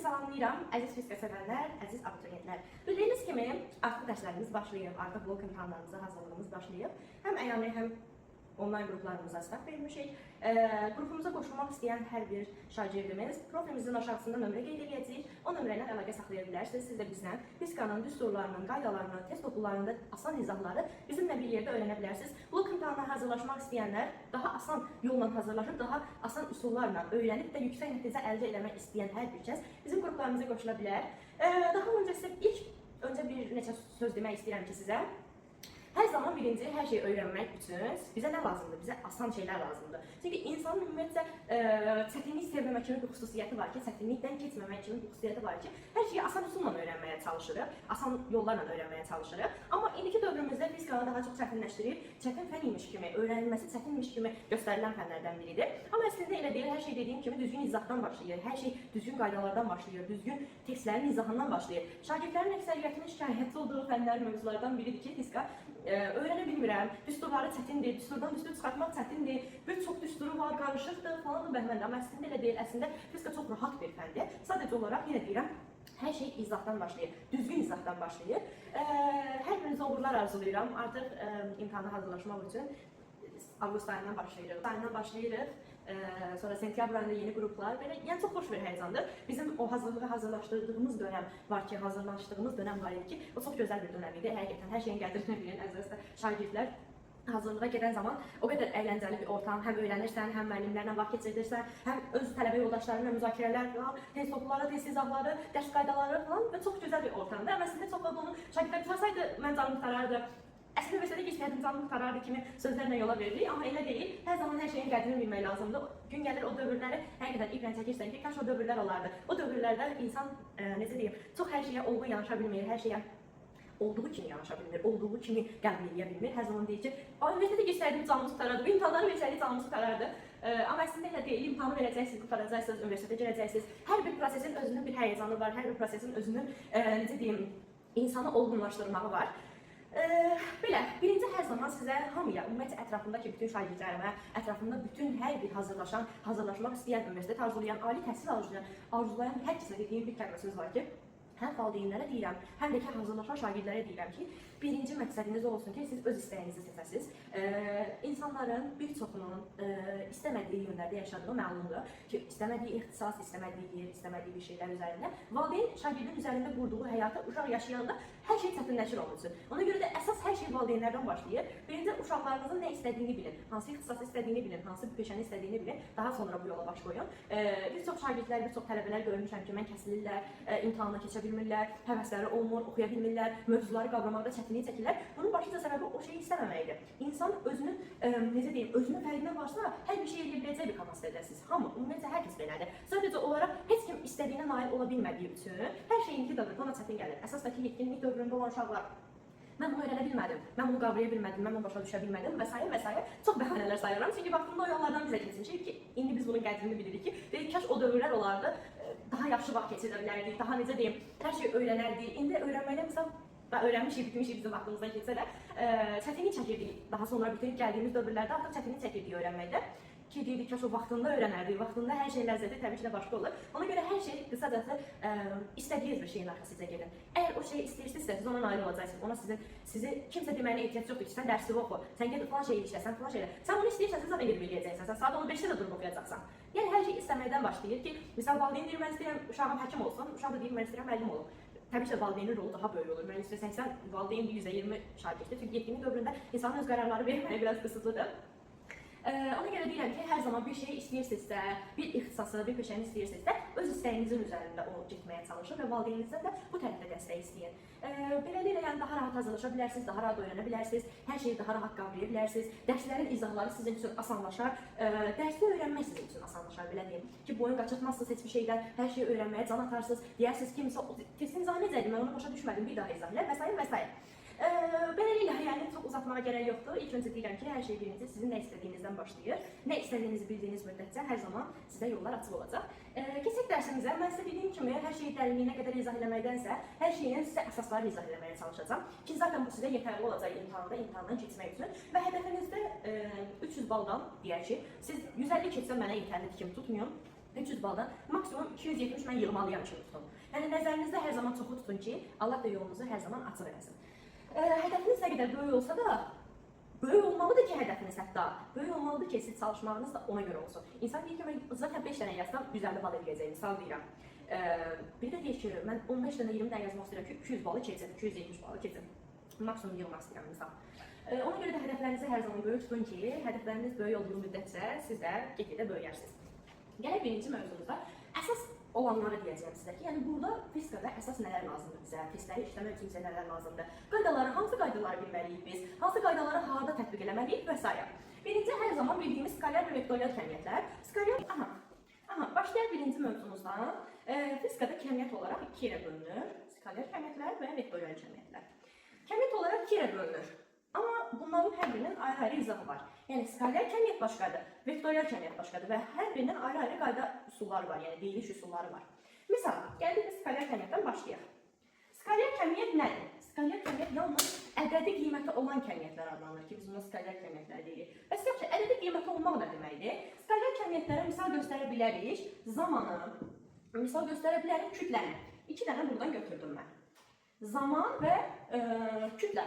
salamlayıram, əziz fizika sevənlər, əziz abituriyentlər. Bildiyiniz kimi, artıq dərslərimiz başlayıb, artıq blok imtahanlarımıza hazırlığımız başlayıb. Həm əyani, həm onlayn qruplarımıza start vermişik. Qrupumuza qoşulmaq istəyən hər bir şagirdimiz profilimizin aşağısında nömrə qeyd edəcəyik. O nömrə ilə əlaqə saxlaya bilərsiniz. Siz də bizdən fizikanın düsturlarının, qaydalarını, test topluluğunda asan izahları bizimlə bir yerdə öyrənə bilərsiniz. Blok imtahanına hazırlaşmaq istəyənlər daha asan yolla hazırlaşıb, daha asan üsullarla öyrənib də yüksək nəticə əldə etmək istəyən hər bir kəs bizim qruplarımıza qoşula bilər. Daha öncə bir neçə söz demək istəyirəm ki sizə. Hər zaman birinci hər şeyi öyrənmək üçün bizə nə lazımdır? Bizə asan şeylər lazımdır. Çünki insanın ümumiyyətlə çətinlik sevməmək kimi bir xüsusiyyəti var ki, çətinlikdən keçməmək kimi bir xüsusiyyəti var ki, hər şeyi asan üsulla öyrənməyə çalışırıq, asan yollarla öyrənməyə çalışırıq. Amma indiki dövrümüzdə fizikanı daha çox çətinləşdirib, çətin fən imiş kimi, öyrənilməsi çətinmiş kimi göstərilən fənlərdən biridir. Amma əslində elə deyil, hər şey dediyim kimi düzgün izahdan başlayır, hər şey düzgün qaydalardan başlayır, düzgün tekstlərin izahından başlayır. Şagirdlərin əksəriyyətinin şikayətçi olduğu fənlər mövzulardan biridir ki, fizika öyrənə bilmirəm, düsturları çətindir, düsturdan düstur çıxartmaq çətindir, bir çox düsturu var, qarışıqdır falan bəhməndə. Amma əslində elə deyil, əslində fizika çox rahat bir fəndir. Sadəcə olaraq yenə deyirəm, hər şey izahdan başlayır, düzgün izahdan başlayır. Hər birinizə uğurlar arzulayıram. Artıq imtahana hazırlaşmaq üçün avqust ayından başlayırıq. Sonra sentyabr ayında yeni qruplar, belə, yəni çox xoş bir həyəcandır. Bizim o hazırlığa hazırlaşdırdığımız dönəm var ki, hazırlaşdığımız dönəm var idi ki, o çox gözəl bir dönəm idi. Həqiqətən hər şeyin qədrini bilin, əziz şagirdlər. Hazırlığa gedən zaman o qədər əyləncəli bir ortam, həm öyrənirsən, həm müəllimlərlə vaxt keçirdirsən, həm öz tələbə yoldaşlarınla müzakirələr falan, test topları, test izahları, dərs qaydaları falan və çox gözəl bir ortamdır. Amma əslində çox vaxt onu şagirdlər qutarsaydı, mən canım qurtarardı. Əslində məsələ geçməyədim, canım qurtarardı kimi sözlərlə yola veririk, amma elə deyil. Hər zaman hər şeyin qədrini bilmək lazımdır. Gün gəlir o dövrləri həqiqətən iplən çəkirsən ki, kaş o dövrlər olardı. O dövrlərdə insan, necə deyim, çox hər şeyə olğun yanaşa bilmir, hər şeyə olduğu kimi yanaşa bilmir, olduğu kimi qəbul edə bilmir. Hər zaman deyir ki, üniversitədə geçsəydim canımız qurtarardı, bu imtahanları versəydik canımız qurtarardı. Amma əslində elə deyil, imtahanı verəcəksiniz, qutaracaqsınız, üniversitədə girəcəksiniz. Hər bir prosesin özünün bir həyəcanı var, hər bir prosesin özünün, necə deyim, insanı olgunlaşdırmağı var. Belə, birinci hər zaman sizə hamıya, ümumiyyətlə ətrafındakı bütün şagirdlərimə, ətrafında bütün hər bir hazırlaşmaq istəyən, üniversitet arzulayan, ali təhsil arzulayan hər kəsə dediyim bir kəlmə söz var ki, həm valideynlərə deyirəm, həm də ki, hazırlaşan şagirdlərə deyirəm ki, birinci məqsədiniz olsun ki, siz öz istəyinizi seçəsiniz. İnsanların bir çoxunun istəmədiyi yönlərdə yaşadığı məlumdur ki, istəmədiyi ixtisas, istəmədiyi yer, istəmədiyi bir şeylər üzərində valideyn şagirdin üzərində qurduğu həyatı uşaq yaşayanda hər şey çətinləşir onun üçün. Ona görə də əsas hər şey valideynlərdən başlayır. Birinci uşaqlarınızın nə istədiyini bilin, hansı ixtisası istədiyini bilin, hansı bir peşəni istədiyini bilin, daha sonra bu yola baş qoyun. Bir çox şagirdlər, bir çox tələbələr görmüşəm ki, mən kəsilirlər, imtahana keçə bilmirlər, həvəsləri olmur, oxuya bilmirlər, mövzuları qavramaqda çətinlik çəkirlər. Bunun başlıca səbəbi o şeyi istəməməkdir. İnsan özünün, necə deyim, özünün fərqinə varsa, hər bir şey edə biləcək bir kapasitədəsiz. Hamı, ümumiyyətlə hər kəs belədir. Sadəcə olaraq heç kim istədiyinə nail ola bilmədiyi üçün hər şeyinki dövründə ona çətin gəlir. Əsas da ki, yetkinlik dövründə olan uşaqlar mən bunu öyrənə bilmədim, mən bunu qavraya bilmədim, mən bunu başa düşə bilmədim və s. Çox bəhanələr sayıram. Çünki vaxtında o yollardan bizə keçmişik ki, indi biz bunun qədrini bilirik ki, deyək, kaş o dövrlər olardı, daha yaxşı vaxt keçirə bilərdik, daha necə deyim, hər şey öyrənərdik. İndi öyrənməklə məsəl, öyrənmişik, bitmişik bizim vaxtımızdan keçsə də, çətinlik çəkirdik. Daha sonra bütün gəldiyimiz dövrlərdə artıq çətinlik çəkirdik öyrənməkdə. Ki, deyirdik, kaş o vaxtında öyrənərdik, vaxtında hər şeyin ləzzəti təbii ki də başqa olur. Ona görə hər şey qısacası istədiyiniz bir şeyin arxasıca gedin. Əgər o şeyi istəyirsinizsə, siz ona nail olacaqsınız. Ona sizi kimsə deməyinə ehtiyac yoxdur ki, sən dərsini oxu, sən gedib falan şeyi işlə, sən falan şeylə. Sən onu istəyirsənsə, zaten gedib eləyəcəksən, sən saat 15-də də durub oxuyacaqsan. Yəni hər şey istəməkdən başlayır ki, misal valideyn deyir, mən istəyirəm uşağım həkim olsun, uşaq da deyir, mən istəyirəm müəllim olum. Təbii ki, valideynin rolu daha böyük olur. Mən istəyirsən, valideyn 100-20 şagirddir. Çünki yetkinlik dövründə insanın öz qərarları verməyə biraz qısıtlıdır. Ona görə deyirəm ki, hər zaman bir şey istəyirsinizsə, bir ixtisası, bir peşəni istəyirsinizsə, öz istəyinizin üzərində o getməyə çalışın və valideyninizdən də bu tərəfdə dəstək istəyin. Beləliklə, yəni daha rahat hazırlaşa bilərsiniz, daha rahat öyrənə bilərsiniz, hər şeyi daha rahat qavraya bilərsiniz, dərslərin izahları sizin üçün asanlaşar, dərsi öyrənmək sizin üçün asanlaşar, belə deyim ki, boyun qaçırtmazsınız heç bir şeydən, hər şeyi öyrənməyə can atarsınız, deyərsiniz ki, testin izahı necədir, mən onu başa düşmədim, bir daha izah elə və s. Beləliklə, yəni çox uzatmağa gərək yoxdur. İlk öncə deyirəm ki, hər şey birinci sizin nə istədiyinizdən başlayır. Nə istədiyinizi bildiyiniz müddətcə hər zaman sizə yollar açıq olacaq. Keçək dərsimizə. Mən sizə dediyim kimi, hər şeyi dərinliyinə qədər izah eləməkdənsə, hər şeyin sizə əsaslarını izah eləməyə çalışacağam. Ki, zaten bu sizə yetərli olacaq imtahandan keçmək üçün. Və hədəfinizdə 300 baldan deyək ki, siz 150 keçsə mənə yetərlidir kimi tutmayın. 300 baldan maksimum 270 mən yığmalıyam ki, tutun. Yəni nəzərinizdə hər zaman çoxu tutun ki, Allah da yolunuzu hər zaman açıq eləsin. Hədəfiniz nə qədər böyük olsa da, böyük olmalıdır ki, hədəfiniz hətta. Böyük olmalıdır ki, siz çalışmağınız da ona görə olsun. İnsan deyir ki, mən zaten 5 dənə yazsam 150 bal eləyəcəyim, misal deyirəm. Bir də deyir ki, mən 15 dənə 20 dənə yazmaq istəyirəm ki, 200 balı keçsin, 270 balı keçsin. Maksimum yığmaq istəyirəm misal. Ona görə də hədəflərinizi hər zaman böyük tutun ki, hədəfləriniz böyük olduğu müddətcə siz də get-gedə böyüyərsiniz. Gələk birinci mövzumuzda əsas olanları deyəcəyim sizə ki, yəni burada fizikada əsas nələr lazımdır bizə, testləri işləmək üçün bizə nələr lazımdır, qaydaları, hansı qaydaları bilməliyik biz, hansı qaydaları harada tətbiq eləməliyik və s. Birinci hər zaman bildiyimiz skalyar və vektorial kəmiyyətlər. Skalyar, başlayaq birinci mövzumuzdan. Fizikada kəmiyyət olaraq iki yerə bölünür. Skalyar kəmiyyətlər və vektorial kəmiyyətlər. Kəmiyyət olaraq iki yerə bölünür. Amma bunların hər birinin ayrı-ayrı izahı var. Yəni skalyar kəmiyyət başqadır, vektorial kəmiyyət başqadır və hər birinin ayrı-ayrı qayda üsulları var, yəni deyiliş üsulları var. Misal, gəldik biz skalyar kəmiyyətdən başlayaq. Skalyar kəmiyyət nədir? Skalyar kəmiyyət yalnız ədədi qiyməti olan kəmiyyətlər adlanır ki, biz buna skalyar kəmiyyətlər deyirik. Bəs yaxşı, ədədi qiyməti olmaq nə deməkdir? Skalyar kəmiyyətlərə misal göstərə bilərik zamanı, misal göstərə bilərik kütləni. İki dənə buradan götürdüm mən. Zaman və kütlə.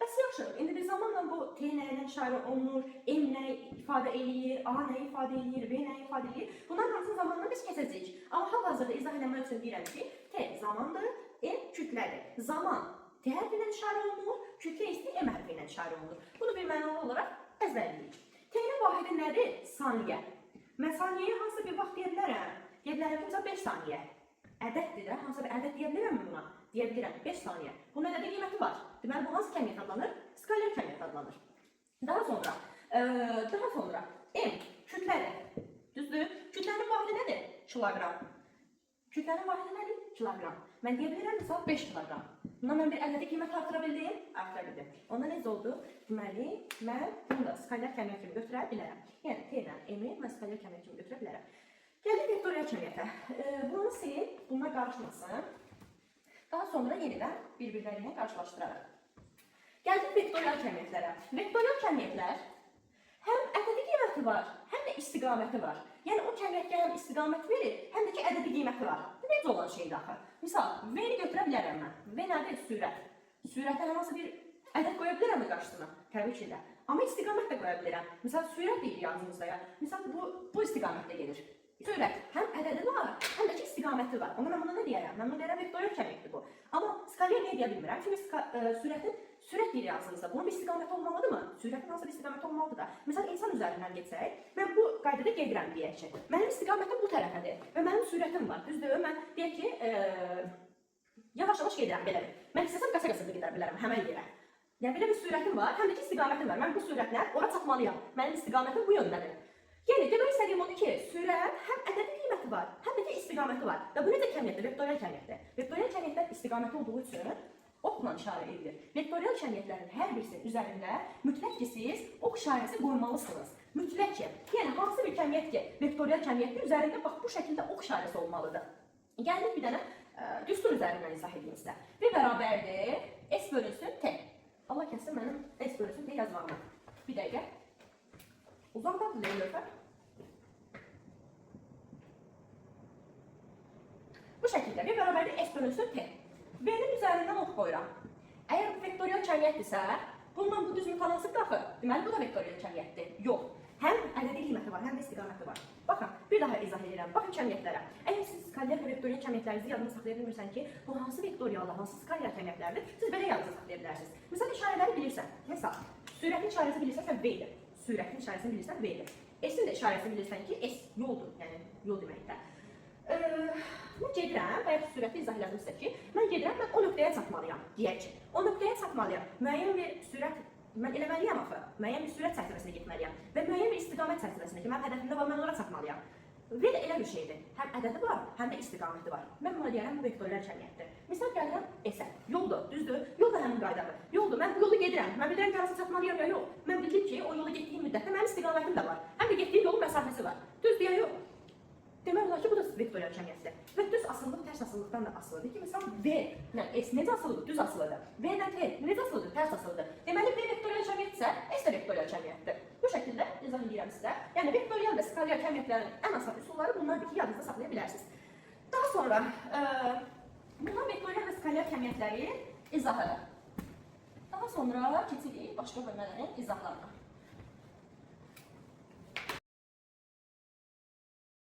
Bəs yaxşı, indi bir zamanla bu T nəyə işarə olunur, M nəyə ifadə eləyir, A nəyə ifadə eləyir, B nəyə ifadə eləyir. Bunların hamısını zamanla biz keçəcəyik. Amma hal-hazırda izah eləmək üçün deyirəm ki, T zamandır, M kütlədir. Zaman T hərfi ilə işarə olunur, kütlə isə M hərfi ilə işarə olunur. Bunu bir mənalı olaraq əzbərləyik. T-nin vahidi nədir? Saniyə. Mən saniyəyə hansı bir vaxt deyə bilərəm? Deyə bilərəm ki, 5 saniyə. Ədəddir də, hansı bir ədəd deyə bilərəmmi buna? Deyə bilirəm, 5 saniyə. Bunun ədədi qiyməti var. Deməli, bu hansı kəmiyyət adlanır? Skalyar kəmiyyət adlanır. Daha sonra M kütlədir. Düzdür? Kütlənin vahidi nədir? Kiloqram. Kütlənin vahidi nədir? Kiloqram. Mən deyə bilirəm, misal 5 kiloqram. Bundan mən bir ədədi qiymət artıra bildim? Artıra bildim. Onda necə oldu? Deməli, mən bunu da skalyar kəmiyyət kimi götürə bilərəm. Yəni, T-dən M-i mən skalyar kəmiyyət kimi götürə bilərəm. Gəldik vektorial kəmiyyətə. Bunu silin, bununla qarışmasın. Daha sonra yenidən bir-birlərinə qarşılaşdıraraq. Gəldik vektorial kəmiyyətlərə. Vektorial kəmiyyətlər həm ədədi qiyməti var, həm də istiqaməti var. Yəni o kəmiyyətə həm istiqamət verir, həm də ki ədədi qiyməti var. Bu necə olan şeydir axı? Misal, V-ni götürə bilərəm mən. V nədir? Sürət. Sürətə hər hansı bir ədəd qoya bilərəm qarşısına? Təbii ki də. Amma istiqamət də qoya bilərəm. Misal, sürət deyir yazımızda ya. Misal, bu istiqamətdə gedir. Sürət həm ədədi var, həm də ki istiqaməti var. Onda mən buna nə deyərəm? Mən bunu deyərəm vektorial kəmiyyətdir bu. Amma skalyar niyə deyə bilmirəm? Çünki sürət deyir yazımızda. Bunun bir istiqaməti olmalıdır mı? Sürətin hansı bir istiqaməti olmalıdır da. Məsələn, insan üzərindən geçsək, mən bu qaydada gedirəm deyək ki, mənim istiqamətim bu tərəfədir və mənim sürətim var. Düzdür? Mən deyək ki, yavaş-yavaş gedirəm, belə. Mən istəsəm qasa-qasa da gedə bilərəm həmən yerə. Yəni, belə bir sürətim var, həm də ki istiqamətim var. Mən bu sürətlə ora çatmalıyam. Mənim istiqamətim bu yöndədir. Yəni, demək istədiyim odur ki, sürət həm ədədi qiyməti var, həm də ki istiqaməti var. Və bu necə kəmiyyətdir? Vektorial kəmiyyətdir. Vektorial kəmiyyətlər istiqaməti olduğu üçün oxla işarə edilir. Vektorial kəmiyyətlərin hər birisinin üzərində mütləq ki siz ox işarəsi qoymalısınız. Mütləq ki. Yəni, hansı bir kəmiyyət ki, vektorial kəmiyyətdir, üzərində bax bu şəkildə ox işarəsi olmalıdır. Gəldik bir dənə düstur üzərindən izah edeyim sizə. V bərabərdir S bölünsün T. Allah kəssin mənim S bölünsün T yazmağımı. Bir dəqiqə. Uzaqdan lövhə. Bu şəkildə V bərabərdir S bölünsün T. V-nin üzərindən ox qoyuram. Əgər bu vektorial kəmiyyətdirsə, bundan bu düzmü tanınsın daxı. Deməli, bu da vektorial kəmiyyətdir. Yox. Həm ədədi qiyməti var, həm də istiqaməti var. Baxın, bir daha izah edirəm. Baxın kəmiyyətlərə. Əgər siz skalyar və vektorial kəmiyyətlərinizi yadınızda saxlaya bilmirsən ki, bu hansı vektoriallar, hansı skalyar kəmiyyətlərdir, siz belə yadınızda saxlaya bilərsiniz. Məsələn, işarələri bilirsən. Məsəl, sürətin işarəsi bilirsən V-dir. Sürətin işarəsini bilirsən V-dir. S-in də işarəsini bilirsən ki, S yoldur, yəni yol deməkdir. Mən gedirəm, bayaq sürəti izah elədim sizə ki, mən gedirəm, mən o nöqtəyə çatmalıyam, deyək ki. O nöqtəyə çatmalıyam, müəyyən bir sürət, mən eləməliyəm axı, müəyyən bir sürət çərçivəsində getməliyəm və müəyyən bir istiqamət çərçivəsində ki, mən hədəfimdə var, mən ora çatmalıyam. V də elə bir şeydir, həm ədədi var, həm də istiqaməti var. Mən buna deyərəm, bu vektorial kəmiyyətdir. Misal gəlirəm S-ə, yoldur, düzdür, yol da həmin qaydadır. Yoldur, mən bu yolu gedirəm, mən bilirəm ki, arası çatmalıyam ya yox. Mən bildim ki, o yolu getdiyim müddətdə mənim istiqamətim də var, həm də getdiyim yolun məsafəsi var. Düzdür ya yox. Gəldik vektorial kəmiyyətə. Vektorial kəmiyyətlər hər birinin üzərində ox işarəsi var. Yəni, V bərabərdir S bölünsün T. V bərabərdir S bölünsün T. Demək olar ki, bu da vektorial cəmiyyətdir. Və düz asıllıq tərs asıllıqdan da asılıdır ki, məsələn, V ilə S necə asılıdır? Düz asılıdır. V ilə T necə asılıdır? Tərs asılıdır. Deməli, V vektorial cəmiyyətsə, S də vektorial cəmiyyətdir. Bu şəkildə izah edirəm sizə. Yəni, vektorial və skalar cəmiyyətlərin ən asan üsulları bunlardır ki, yadınızda saxlaya bilərsiniz. Daha sonra, bunlar vektorial və skalar cəmiyyətləri izahı. Daha sonra keçirik başqa bölmələrin izahlarına.